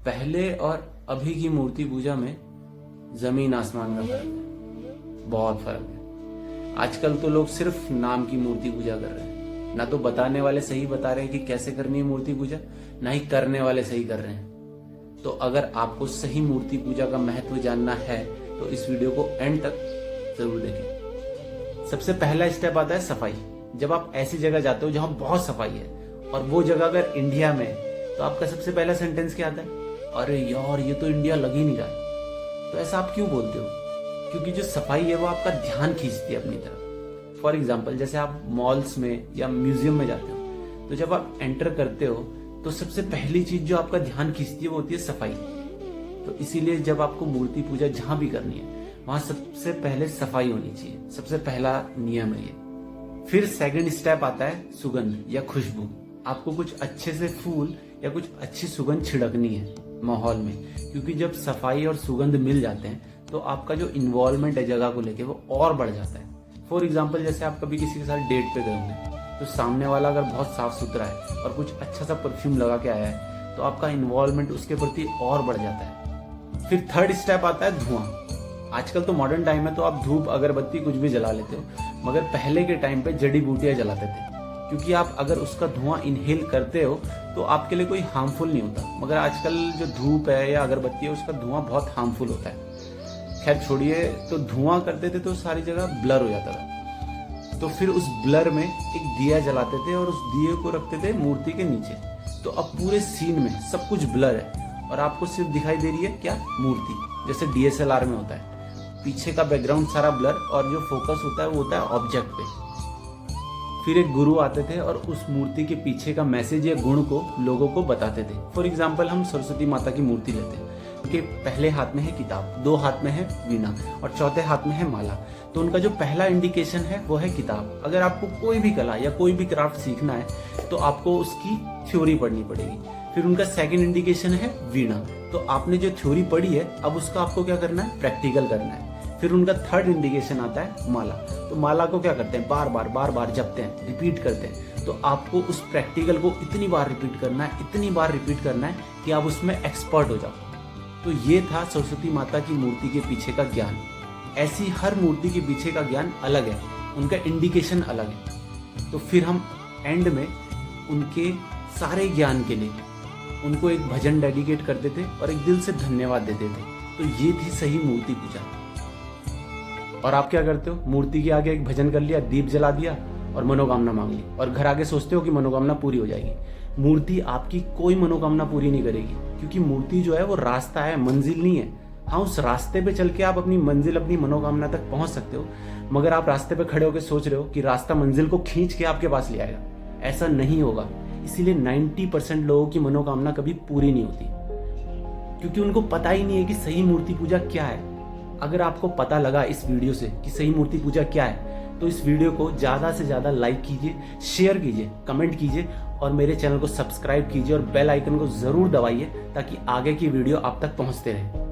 पहले और अभी की मूर्ति पूजा में जमीन आसमान का फर्क है, बहुत फर्क है। आजकल तो लोग सिर्फ नाम की मूर्ति पूजा कर रहे हैं, ना तो बताने वाले सही बता रहे हैं कि कैसे करनी है मूर्ति पूजा, ना ही करने वाले सही कर रहे हैं। तो अगर आपको सही मूर्ति पूजा का महत्व जानना है तो इस वीडियो को एंड तक जरूर देखें। सबसे पहला स्टेप आता है सफाई। जब आप ऐसी जगह जाते हो जहां बहुत सफाई है और वो जगह अगर इंडिया में तो आपका सबसे पहला सेंटेंस क्या आता है? अरे यार ये तो इंडिया लग ही नहीं रहा है। तो ऐसा आप क्यों बोलते हो? क्योंकि जो सफाई है वो आपका ध्यान खींचती है अपनी तरफ। फॉर एग्जाम्पल, जैसे आप मॉल्स में या म्यूजियम में जाते हो तो जब आप एंटर करते हो तो सबसे पहली चीज जो आपका ध्यान खींचती है वो होती है सफाई। तो इसीलिए जब आपको मूर्ति पूजा जहां भी करनी है वहां सबसे पहले सफाई होनी चाहिए। सबसे पहला नियम है ये। फिर सेकंड स्टेप आता है सुगंध या खुशबू। आपको कुछ अच्छे से फूल या कुछ अच्छी सुगंध छिड़कनी है माहौल में, क्योंकि जब सफाई और सुगंध मिल जाते हैं तो आपका जो इन्वॉल्वमेंट है जगह को लेके वो और बढ़ जाता है। फॉर एग्जाम्पल, जैसे आप कभी किसी के साथ डेट पे गए होंगे तो सामने वाला अगर बहुत साफ सुथरा है और कुछ अच्छा सा परफ्यूम लगा के आया है तो आपका इन्वॉल्वमेंट उसके प्रति और बढ़ जाता है। फिर थर्ड स्टेप आता है धुआं। आजकल तो मॉडर्न टाइम है तो आप धूप अगरबत्ती कुछ भी जला लेते हो, मगर पहले के टाइम पे जड़ी बूटियां जलाते थे, क्योंकि आप अगर उसका धुआं इनहेल करते हो तो आपके लिए कोई हार्मफुल नहीं होता। मगर आजकल जो धूप है या अगरबत्ती है उसका धुआं बहुत हार्मफुल होता है। खैर छोड़िए, तो धुआं करते थे तो सारी जगह ब्लर हो जाता था। तो फिर उस ब्लर में एक दिया जलाते थे और उस दिए को रखते थे मूर्ति के नीचे। तो अब पूरे सीन में सब कुछ ब्लर है और आपको सिर्फ दिखाई दे रही है क्या? मूर्ति, जैसे DSLR में होता है। पीछे का बैकग्राउंड सारा ब्लर और जो फोकस होता है वो होता है ऑब्जेक्ट पे। फिर एक गुरु आते थे और उस मूर्ति के पीछे का मैसेज या गुण को लोगों को बताते थे। फॉर एग्जाम्पल, हम सरस्वती माता की मूर्ति लेते हैं। उनके पहले हाथ में है किताब, दो हाथ में है वीणा और चौथे हाथ में है माला। तो उनका जो पहला इंडिकेशन है वो है किताब। अगर आपको कोई भी कला या कोई भी क्राफ्ट सीखना है तो आपको उसकी थ्योरी पढ़नी पड़ेगी। फिर उनका सेकंड इंडिकेशन है वीणा। तो आपने जो थ्योरी पढ़ी है अब उसका आपको क्या करना है? प्रैक्टिकल करना है। फिर उनका थर्ड इंडिकेशन आता है माला। तो माला को क्या करते हैं? बार बार जपते हैं, रिपीट करते हैं। तो आपको उस प्रैक्टिकल को इतनी बार रिपीट करना है, इतनी बार रिपीट करना है कि आप उसमें एक्सपर्ट हो जाओ। तो ये था सरस्वती माता की मूर्ति के पीछे का ज्ञान। ऐसी हर मूर्ति के पीछे का ज्ञान अलग है, उनका इंडिकेशन अलग है। तो फिर हम एंड में उनके सारे ज्ञान के लिए उनको एक भजन डेडिकेट करते थे और एक दिल से धन्यवाद देते थे। तो ये थी सही मूर्ति पूजा। और आप क्या करते हो? मूर्ति के आगे एक भजन कर लिया, दीप जला दिया और मनोकामना मांग ली और घर आगे सोचते हो कि मनोकामना पूरी हो जाएगी। मूर्ति आपकी कोई मनोकामना पूरी नहीं करेगी, क्योंकि मूर्ति जो है वो रास्ता है, मंजिल नहीं है। हाँ, उस रास्ते पे चल के आप अपनी मंजिल, अपनी मनोकामना तक पहुंच सकते हो, मगर आप रास्ते पे खड़े होकर सोच रहे हो कि रास्ता मंजिल को खींच के आपके पास ले आएगा। ऐसा नहीं होगा। इसीलिए 90% लोगों की मनोकामना कभी पूरी नहीं होती, क्योंकि उनको पता ही नहीं है कि सही मूर्ति पूजा क्या है। अगर आपको पता लगा इस वीडियो से कि सही मूर्ति पूजा क्या है तो इस वीडियो को ज्यादा से ज्यादा लाइक कीजिए, शेयर कीजिए, कमेंट कीजिए और मेरे चैनल को सब्सक्राइब कीजिए और बेल आइकन को जरूर दबाइए ताकि आगे की वीडियो आप तक पहुंचते रहे।